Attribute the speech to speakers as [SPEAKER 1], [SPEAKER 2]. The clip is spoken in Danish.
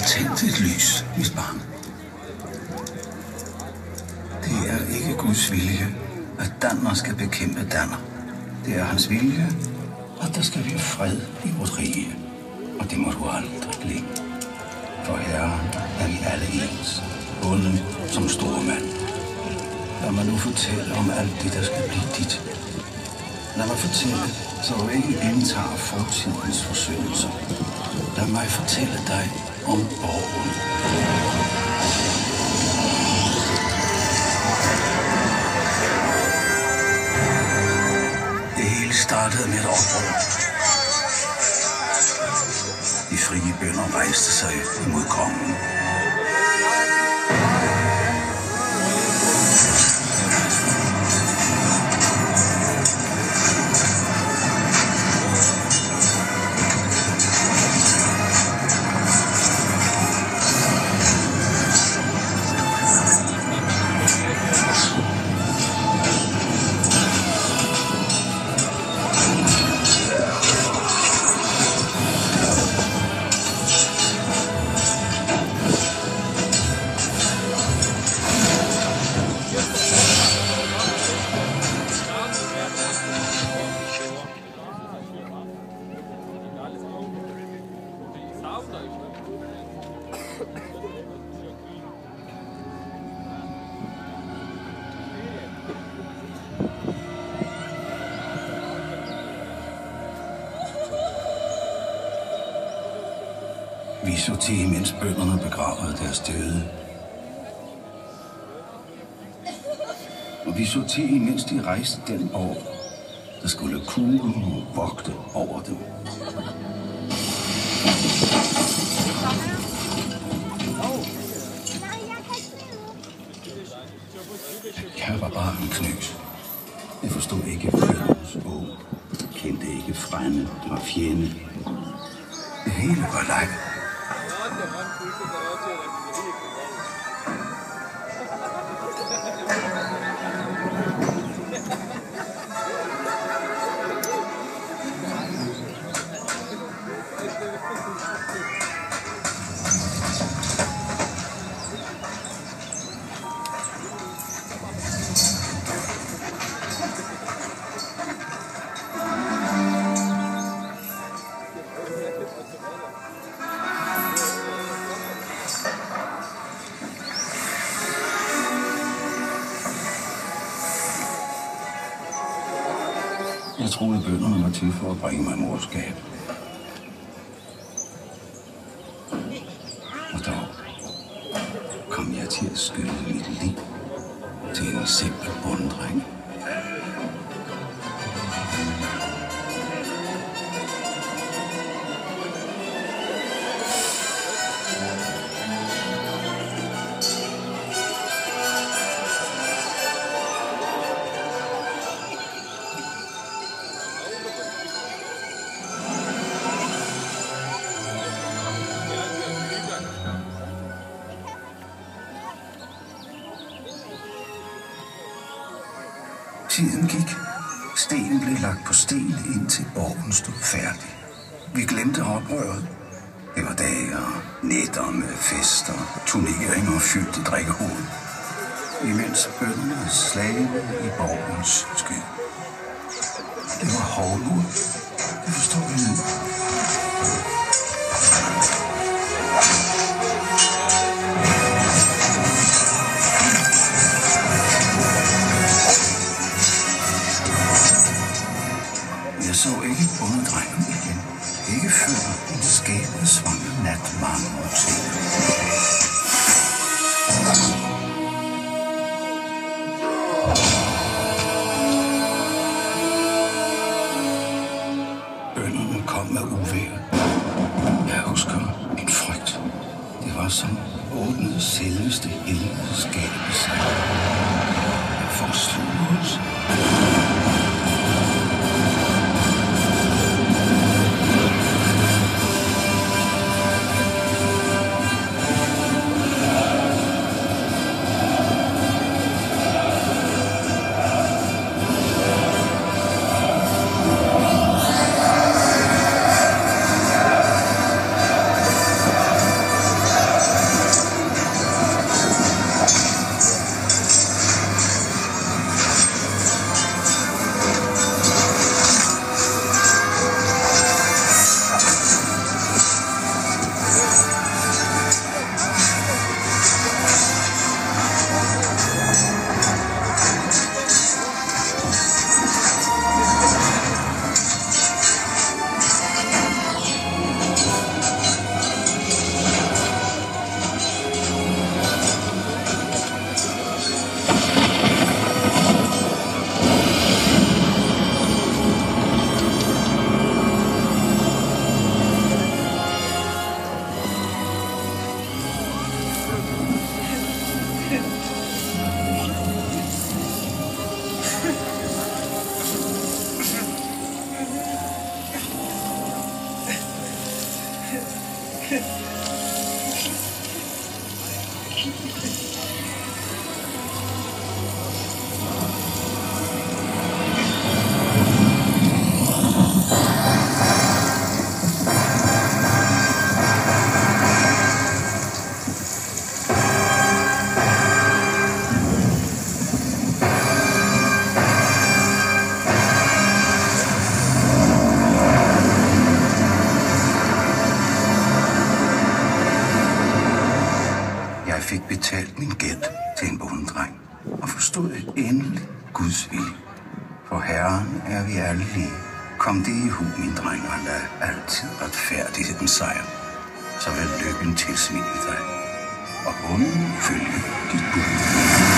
[SPEAKER 1] tændt et lys, mit barn. Det er ikke Guds vilje, at danner skal bekæmpe danner. Det er hans vilje, at der skal være fred i vores rige. Og det må du aldrig glemme. For Herren er vi alle ens, onde som store mand. Lad mig nu fortælle om alt det, der skal blive dit. Lad mig fortælle, så du ikke indtager fortidens forsøgelser. Lad mig fortælle dig om borgen. Det hele startede med et oprør. De frie bønder rejste sig imod kongen. Vi så til, mens bønderne begravede deres døde. Og vi så til, mens de rejste den borg, der skulle kue og vogte over dem. Jeg var bare en knøs. Jeg forstod ikke bøndernes ord. Kendte ikke frænde og fjende. Det hele var leg. Jeg troede, bønderne var til for at bringe mig morskab. Og dog kom jeg til at skyde mit liv til en simpel bonddreng. Tiden gik. Stenen blev lagt på sten, indtil borgen stod færdig. Vi glemte oprøret. Det var dage og nætter med fester, turneringer og fyldte drikkehoved. Imens bønderne slavede i borgens skyld. Det var hovmod. Det forstår jeg nu. Jeg så ikke bondedrengen igen. Ikke før en skæbnesvanger nat mange år senere. Bønderne kom med uvejr. Jeg husker en frygt. Det var som åbnede selveste helvede skabelse. Jeg forslog os. Herren er vi alle lige. Kom det i hu, min dreng, og lad altid retfærdigheden sejre. Så vil lykken tilsvine dig, og bunden følge dit bud.